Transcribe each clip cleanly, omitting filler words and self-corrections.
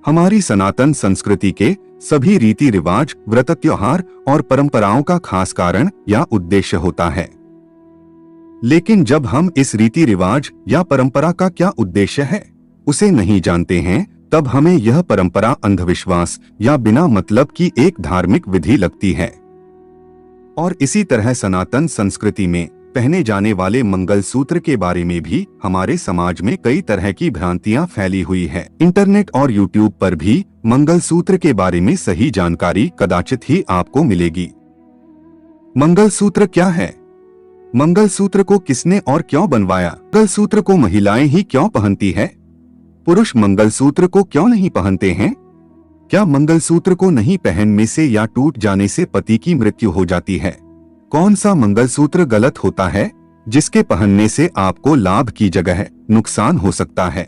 हमारी सनातन संस्कृति के सभी रीति रिवाज, व्रत, त्योहार और परंपराओं का खास कारण या उद्देश्य होता है। लेकिन जब हम इस रीति रिवाज या परंपरा का क्या उद्देश्य है उसे नहीं जानते हैं, तब हमें यह परंपरा अंधविश्वास या बिना मतलब की एक धार्मिक विधि लगती है। और इसी तरह सनातन संस्कृति में पहने जाने वाले मंगलसूत्र के बारे में भी हमारे समाज में कई तरह की भ्रांतियां फैली हुई है। इंटरनेट और यूट्यूब पर भी मंगलसूत्र के बारे में सही जानकारी कदाचित ही आपको मिलेगी। मंगलसूत्र क्या है? मंगलसूत्र को किसने और क्यों बनवाया? मंगलसूत्र को महिलाएं ही क्यों पहनती है? पुरुष मंगलसूत्र को क्यों नहीं पहनते हैं? क्या मंगलसूत्र को नहीं पहनने से या टूट जाने से पति की मृत्यु हो जाती है? कौन सा मंगलसूत्र गलत होता है जिसके पहनने से आपको लाभ की जगह नुकसान हो सकता है?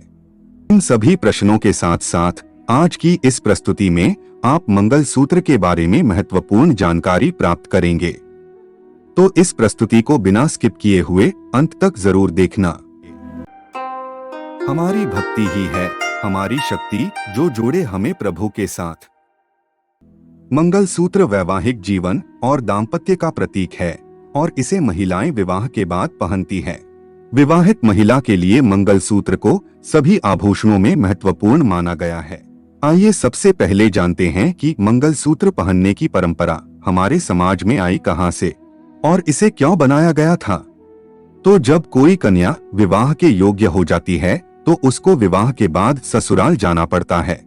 इन सभी प्रश्नों के साथ साथ आज की इस प्रस्तुति में आप मंगलसूत्र के बारे में महत्वपूर्ण जानकारी प्राप्त करेंगे। तो इस प्रस्तुति को बिना स्किप किए हुए अंत तक जरूर देखना। हमारी भक्ति ही है हमारी शक्ति जो जोड़े हमें प्रभु के साथ। मंगलसूत्र वैवाहिक जीवन और दाम्पत्य का प्रतीक है और इसे महिलाएं विवाह के बाद पहनती है। विवाहित महिला के लिए मंगलसूत्र को सभी आभूषणों में महत्वपूर्ण माना गया है। आइए सबसे पहले जानते हैं कि मंगलसूत्र पहनने की परंपरा हमारे समाज में आई कहां से और इसे क्यों बनाया गया था। तो जब कोई कन्या विवाह के योग्य हो जाती है तो उसको विवाह के बाद ससुराल जाना पड़ता है।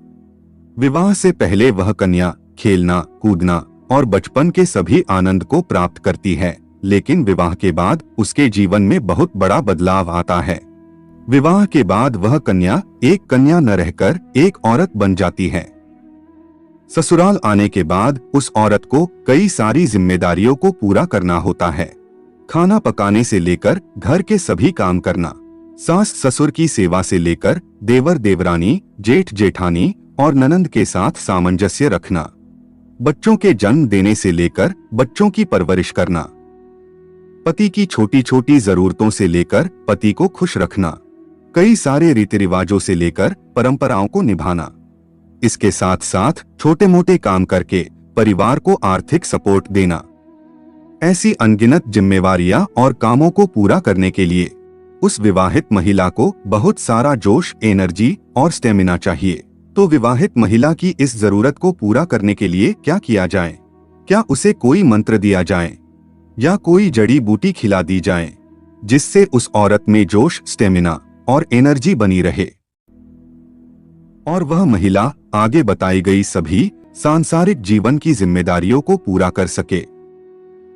विवाह से पहले वह कन्या खेलना, कूदना और बचपन के सभी आनंद को प्राप्त करती है, लेकिन विवाह के बाद उसके जीवन में बहुत बड़ा बदलाव आता है। विवाह के बाद वह कन्या एक कन्या न रहकर एक औरत बन जाती है। ससुराल आने के बाद उस औरत को कई सारी जिम्मेदारियों को पूरा करना होता है। खाना पकाने से लेकर घर के सभी काम करना, सास ससुर की सेवा से लेकर देवर देवरानी, जेठ जेठानी और ननंद के साथ सामंजस्य रखना, बच्चों के जन्म देने से लेकर बच्चों की परवरिश करना, पति की छोटी छोटी जरूरतों से लेकर पति को खुश रखना, कई सारे रीति रिवाजों से लेकर परंपराओं को निभाना। इसके साथ साथ छोटे मोटे काम करके परिवार को आर्थिक सपोर्ट देना। ऐसी अनगिनत जिम्मेवारियां और कामों को पूरा करने के लिए उस विवाहित महिला को बहुत सारा जोश, एनर्जी और स्टेमिना चाहिए। तो विवाहित महिला की इस जरूरत को पूरा करने के लिए क्या किया जाए? क्या उसे कोई मंत्र दिया जाए या कोई जड़ी बूटी खिला दी जाए जिससे उस औरत में जोश, स्टेमिना और एनर्जी बनी रहे और वह महिला आगे बताई गई सभी सांसारिक जीवन की जिम्मेदारियों को पूरा कर सके।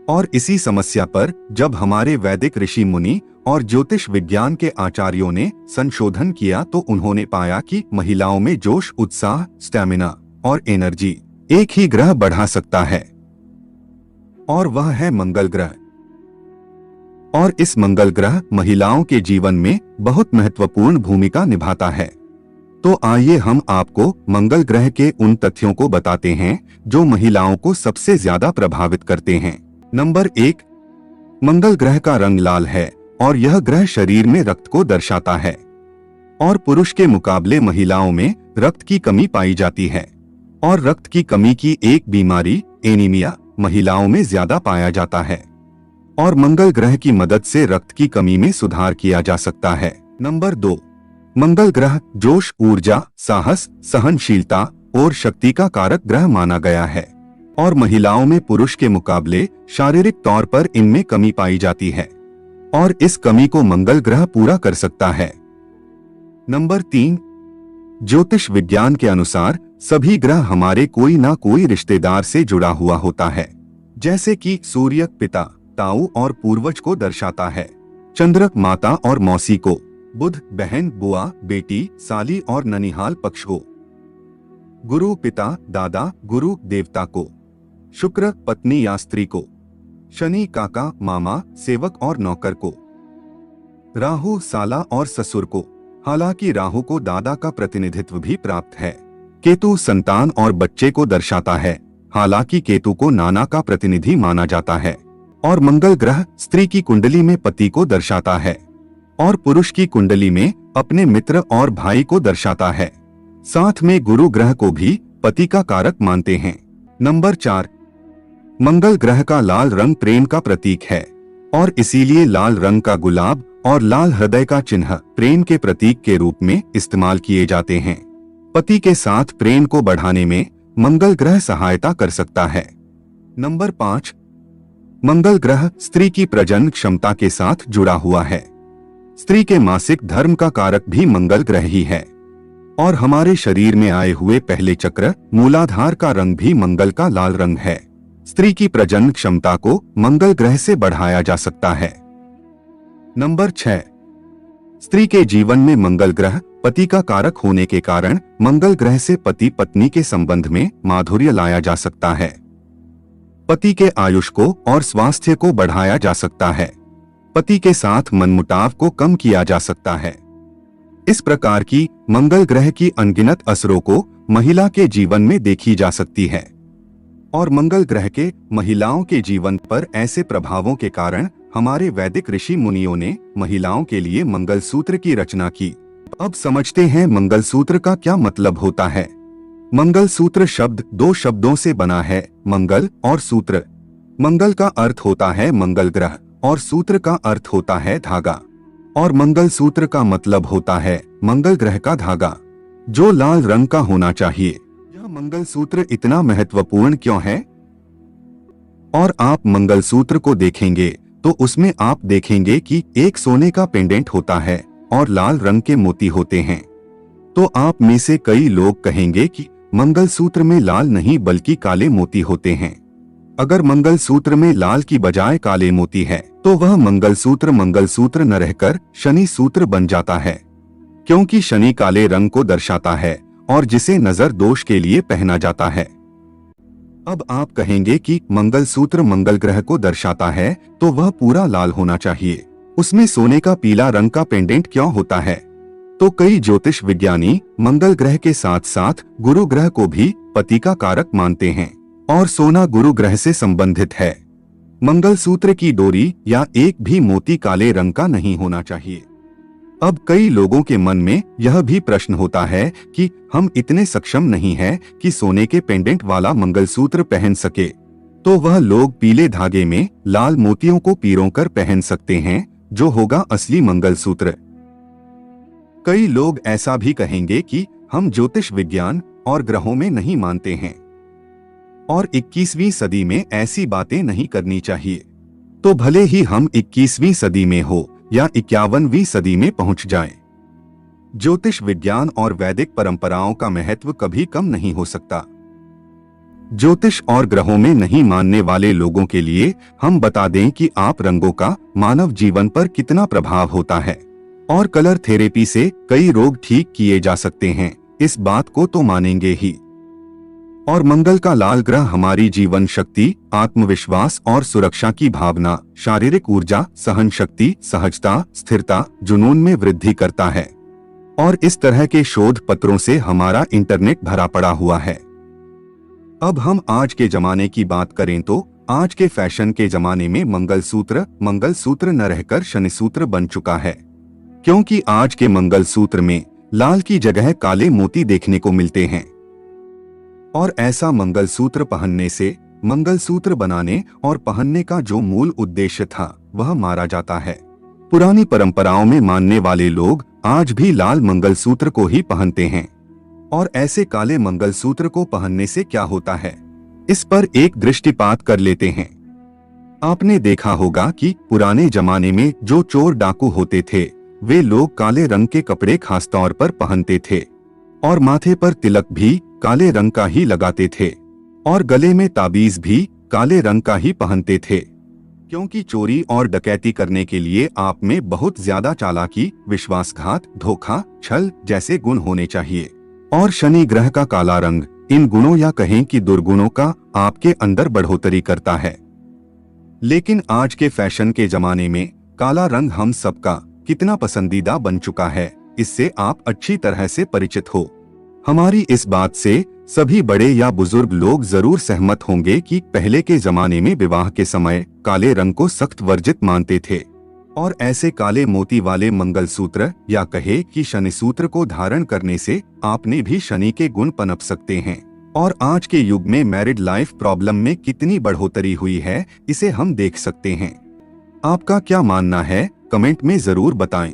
और इसी समस्या पर जब हमारे वैदिक ऋषि मुनि और ज्योतिष विज्ञान के आचार्यों ने संशोधन किया तो उन्होंने पाया कि महिलाओं में जोश, उत्साह, स्टैमिना और एनर्जी एक ही ग्रह बढ़ा सकता है और वह है मंगल ग्रह। और इस मंगल ग्रह महिलाओं के जीवन में बहुत महत्वपूर्ण भूमिका निभाता है। तो आइए हम आपको मंगल ग्रह के उन तथ्यों को बताते हैं जो महिलाओं को सबसे ज्यादा प्रभावित करते हैं। नंबर 1, मंगल ग्रह का रंग लाल है और यह ग्रह शरीर में रक्त को दर्शाता है और पुरुष के मुकाबले महिलाओं में रक्त की कमी पाई जाती है और रक्त की कमी की एक बीमारी एनीमिया महिलाओं में ज्यादा पाया जाता है और मंगल ग्रह की मदद से रक्त की कमी में सुधार किया जा सकता है। नंबर 2, मंगल ग्रह जोश, ऊर्जा, साहस, सहनशीलता और शक्ति का कारक ग्रह माना गया है और महिलाओं में पुरुष के मुकाबले शारीरिक तौर पर इनमें कमी पाई जाती है और इस कमी को मंगल ग्रह पूरा कर सकता है। नंबर 3, ज्योतिष विज्ञान के अनुसार सभी ग्रह हमारे कोई ना कोई रिश्तेदार से जुड़ा हुआ होता है, जैसे कि सूर्य पिता, ताऊ और पूर्वज को दर्शाता है, चंद्र माता और मौसी को, बुध बहन, बुआ, बेटी, साली और ननिहाल पक्ष को, गुरु पिता, दादा, गुरु देवता को, शुक्र पत्नी या स्त्री को, शनि काका, मामा, सेवक और नौकर को, राहु साला और ससुर को। हालांकि राहु को दादा का प्रतिनिधित्व भी प्राप्त है। केतु संतान और बच्चे को दर्शाता है, हालांकि केतु को नाना का प्रतिनिधि माना जाता है। और मंगल ग्रह स्त्री की कुंडली में पति को दर्शाता है और पुरुष की कुंडली में अपने मित्र और भाई को दर्शाता है। साथ में गुरु ग्रह को भी पति का कारक मानते हैं। नंबर 4, मंगल ग्रह का लाल रंग प्रेम का प्रतीक है और इसीलिए लाल रंग का गुलाब और लाल हृदय का चिन्ह प्रेम के प्रतीक के रूप में इस्तेमाल किए जाते हैं। पति के साथ प्रेम को बढ़ाने में मंगल ग्रह सहायता कर सकता है। नंबर 5, मंगल ग्रह स्त्री की प्रजनन क्षमता के साथ जुड़ा हुआ है। स्त्री के मासिक धर्म का कारक भी मंगल ग्रह ही है और हमारे शरीर में आए हुए पहले चक्र मूलाधार का रंग भी मंगल का लाल रंग है। स्त्री की प्रजनन क्षमता को मंगल ग्रह से बढ़ाया जा सकता है। नंबर 6, स्त्री के जीवन में मंगल ग्रह पति का कारक होने के कारण मंगल ग्रह से पति पत्नी के संबंध में माधुर्य लाया जा सकता है। पति के आयुष को और स्वास्थ्य को बढ़ाया जा सकता है। पति के साथ मनमुटाव को कम किया जा सकता है। इस प्रकार की मंगल ग्रह की अनगिनत असरों को महिला के जीवन में देखी जा सकती है और मंगल ग्रह के महिलाओं के जीवन पर ऐसे प्रभावों के कारण हमारे वैदिक ऋषि मुनियों ने महिलाओं के लिए मंगलसूत्र की रचना की। अब समझते हैं मंगलसूत्र का क्या मतलब होता है। मंगलसूत्र शब्द 2 शब्दों से बना है, मंगल और सूत्र। मंगल का अर्थ होता है मंगल ग्रह और सूत्र का अर्थ होता है धागा और मंगलसूत्र का मतलब होता है मंगल ग्रह का धागा जो लाल रंग का होना चाहिए। यह मंगलसूत्र इतना महत्वपूर्ण क्यों है? और आप मंगलसूत्र को देखेंगे तो उसमें आप देखेंगे कि एक सोने का पेंडेंट होता है और लाल रंग के मोती होते हैं। तो आप में से कई लोग कहेंगे कि मंगलसूत्र में लाल नहीं बल्कि काले मोती होते हैं। अगर मंगलसूत्र में लाल की बजाय काले मोती है तो वह मंगलसूत्र न रहकर शनि सूत्र बन जाता है, क्योंकि शनि काले रंग को दर्शाता है और जिसे नजर दोष के लिए पहना जाता है। अब आप कहेंगे कि मंगलसूत्र मंगल ग्रह को दर्शाता है तो वह पूरा लाल होना चाहिए, उसमें सोने का पीला रंग का पेंडेंट क्यों होता है? तो कई ज्योतिष विज्ञानी मंगल ग्रह के साथ साथ गुरु ग्रह को भी पति का कारक मानते हैं और सोना गुरु ग्रह से संबंधित है। मंगलसूत्र की डोरी या एक भी मोती काले रंग का नहीं होना चाहिए। अब कई लोगों के मन में यह भी प्रश्न होता है कि हम इतने सक्षम नहीं हैं कि सोने के पेंडेंट वाला मंगलसूत्र पहन सके, तो वह लोग पीले धागे में लाल मोतियों को पिरो कर पहन सकते हैं जो होगा असली मंगलसूत्र। कई लोग ऐसा भी कहेंगे कि हम ज्योतिष विज्ञान और ग्रहों में नहीं मानते हैं और 21वीं सदी में ऐसी बातें नहीं करनी चाहिए। तो भले ही हम 21वीं सदी में हो या 51वीं सदी में पहुंच जाएं, ज्योतिष विज्ञान और वैदिक परंपराओं का महत्व कभी कम नहीं हो सकता। ज्योतिष और ग्रहों में नहीं मानने वाले लोगों के लिए हम बता दें कि आप रंगों का मानव जीवन पर कितना प्रभाव होता है और कलर थेरेपी से कई रोग ठीक किए जा सकते हैं, इस बात को तो मानेंगे ही। और मंगल का लाल ग्रह हमारी जीवन शक्ति, आत्मविश्वास और सुरक्षा की भावना, शारीरिक ऊर्जा, सहन शक्ति, सहजता, स्थिरता, जुनून में वृद्धि करता है और इस तरह के शोध पत्रों से हमारा इंटरनेट भरा पड़ा हुआ है। अब हम आज के जमाने की बात करें तो आज के फैशन के जमाने में मंगलसूत्र न रहकर शनिसूत्र बन चुका है, क्योंकि आज के मंगलसूत्र में लाल की जगह काले मोती देखने को मिलते हैं और ऐसा मंगलसूत्र पहनने से मंगलसूत्र बनाने और पहनने का जो मूल उद्देश्य था वह मारा जाता है। पुरानी परंपराओं में मानने वाले लोग आज भी लाल मंगलसूत्र को ही पहनते हैं और ऐसे काले मंगलसूत्र को पहनने से क्या होता है, इस पर एक दृष्टिपात कर लेते हैं। आपने देखा होगा कि पुराने जमाने में जो चोर डाकू होते थे वे लोग काले रंग के कपड़े खासतौर पर पहनते थे और माथे पर तिलक भी काले रंग का ही लगाते थे और गले में ताबीज भी काले रंग का ही पहनते थे, क्योंकि चोरी और डकैती करने के लिए आप में बहुत ज्यादा चालाकी, विश्वासघात, धोखा, छल जैसे गुण होने चाहिए। और शनि ग्रह का काला रंग इन गुणों या कहें कि दुर्गुणों का आपके अंदर बढ़ोतरी करता है। लेकिन आज के फैशन के जमाने में काला रंग हम सबका कितना पसंदीदा बन चुका है, इससे आप अच्छी तरह से परिचित हो। हमारी इस बात से सभी बड़े या बुजुर्ग लोग जरूर सहमत होंगे कि पहले के जमाने में विवाह के समय काले रंग को सख्त वर्जित मानते थे और ऐसे काले मोती वाले मंगलसूत्र या कहे कि शनि सूत्र को धारण करने से आपने भी शनि के गुण पनप सकते हैं। और आज के युग में मैरिड लाइफ प्रॉब्लम में कितनी बढ़ोतरी हुई है, इसे हम देख सकते हैं। आपका क्या मानना है, कमेंट में जरूर बताएं।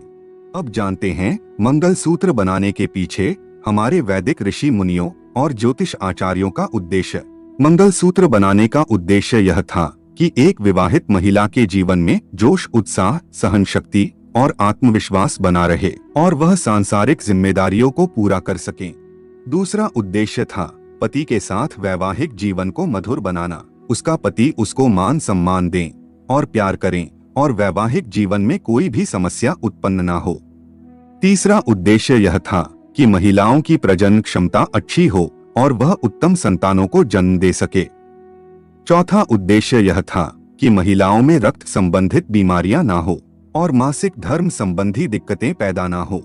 अब जानते हैं मंगलसूत्र बनाने के पीछे हमारे वैदिक ऋषि मुनियों और ज्योतिष आचार्यों का उद्देश्य। मंगलसूत्र बनाने का उद्देश्य यह था कि एक विवाहित महिला के जीवन में जोश, उत्साह, सहन शक्ति और आत्मविश्वास बना रहे और वह सांसारिक जिम्मेदारियों को पूरा कर सके। दूसरा उद्देश्य था पति के साथ वैवाहिक जीवन को मधुर बनाना, उसका पति उसको मान सम्मान दें और प्यार करें और वैवाहिक जीवन में कोई भी समस्या उत्पन्न न हो। तीसरा उद्देश्य यह था कि महिलाओं की प्रजनन क्षमता अच्छी हो और वह उत्तम संतानों को जन्म दे सके। चौथा उद्देश्य यह था कि महिलाओं में रक्त संबंधित बीमारियां ना हो और मासिक धर्म संबंधी दिक्कतें पैदा ना हो।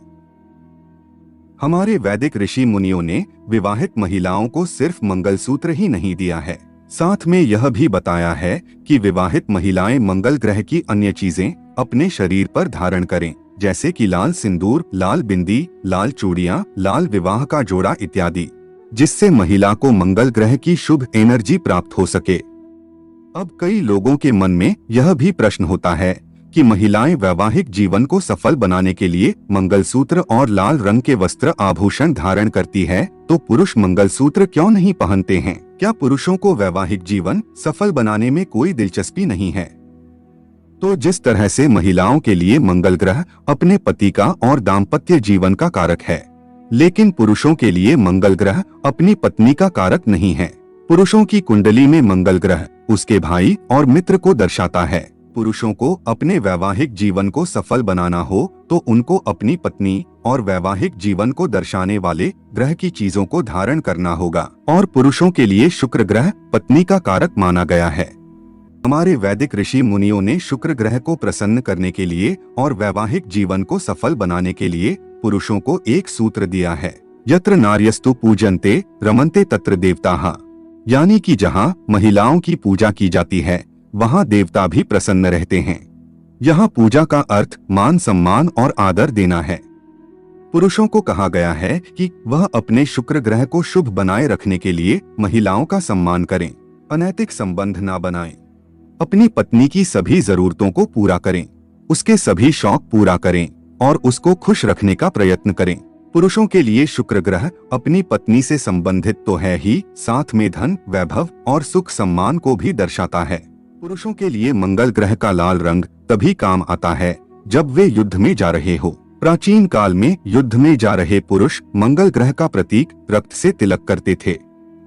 हमारे वैदिक ऋषि मुनियों ने विवाहित महिलाओं को सिर्फ मंगलसूत्र ही नहीं दिया है, साथ में यह भी बताया है कि विवाहित महिलाएं मंगल ग्रह की अन्य चीजें अपने शरीर पर धारण करें, जैसे कि लाल सिंदूर, लाल बिंदी, लाल चूड़ियां, लाल विवाह का जोड़ा इत्यादि, जिससे महिला को मंगल ग्रह की शुभ एनर्जी प्राप्त हो सके। अब कई लोगों के मन में यह भी प्रश्न होता है कि महिलाएं वैवाहिक जीवन को सफल बनाने के लिए मंगलसूत्र और लाल रंग के वस्त्र आभूषण धारण करती है, तो पुरुष मंगलसूत्र क्यों नहीं पहनते हैं? क्या पुरुषों को वैवाहिक जीवन सफल बनाने में कोई दिलचस्पी नहीं है? तो जिस तरह से महिलाओं के लिए मंगल ग्रह अपने पति का और दाम्पत्य जीवन का कारक है, लेकिन पुरुषों के लिए मंगल ग्रह अपनी पत्नी का कारक नहीं है। पुरुषों की कुंडली में मंगल ग्रह उसके भाई और मित्र को दर्शाता है। पुरुषों को अपने वैवाहिक जीवन को सफल बनाना हो तो उनको अपनी पत्नी और वैवाहिक जीवन को दर्शाने वाले ग्रह की चीजों को धारण करना होगा, और पुरुषों के लिए शुक्र ग्रह पत्नी का कारक माना गया है। हमारे वैदिक ऋषि मुनियों ने शुक्र ग्रह को प्रसन्न करने के लिए और वैवाहिक जीवन को सफल बनाने के लिए पुरुषों को एक सूत्र दिया है, यत्र नार्यस्तु पूजन्ते रमन्ते तत्र देवताः, यानी कि जहाँ महिलाओं की पूजा की जाती है वहाँ देवता भी प्रसन्न रहते हैं। यहाँ पूजा का अर्थ मान सम्मान और आदर देना है। पुरुषों को कहा गया है कि वह अपने शुक्र ग्रह को शुभ बनाए रखने के लिए महिलाओं का सम्मान करें, अनैतिक संबंध ना बनाएं, अपनी पत्नी की सभी जरूरतों को पूरा करें, उसके सभी शौक पूरा करें और उसको खुश रखने का प्रयत्न करें। पुरुषों के लिए शुक्र ग्रह अपनी पत्नी से संबंधित तो है ही, साथ में धन, वैभव और सुख सम्मान को भी दर्शाता है। पुरुषों के लिए मंगल ग्रह का लाल रंग तभी काम आता है जब वे युद्ध में जा रहे हो। प्राचीन काल में युद्ध में जा रहे पुरुष मंगल ग्रह का प्रतीक रक्त से तिलक करते थे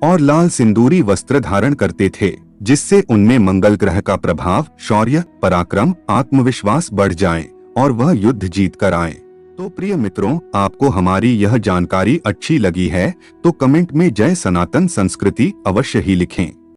और लाल सिंदूरी वस्त्र धारण करते थे, जिससे उनमें मंगल ग्रह का प्रभाव, शौर्य, पराक्रम, आत्मविश्वास बढ़ जाए और वह युद्ध जीत कर आए। तो प्रिय मित्रों, आपको हमारी यह जानकारी अच्छी लगी है तो कमेंट में जय सनातन संस्कृति अवश्य ही लिखें।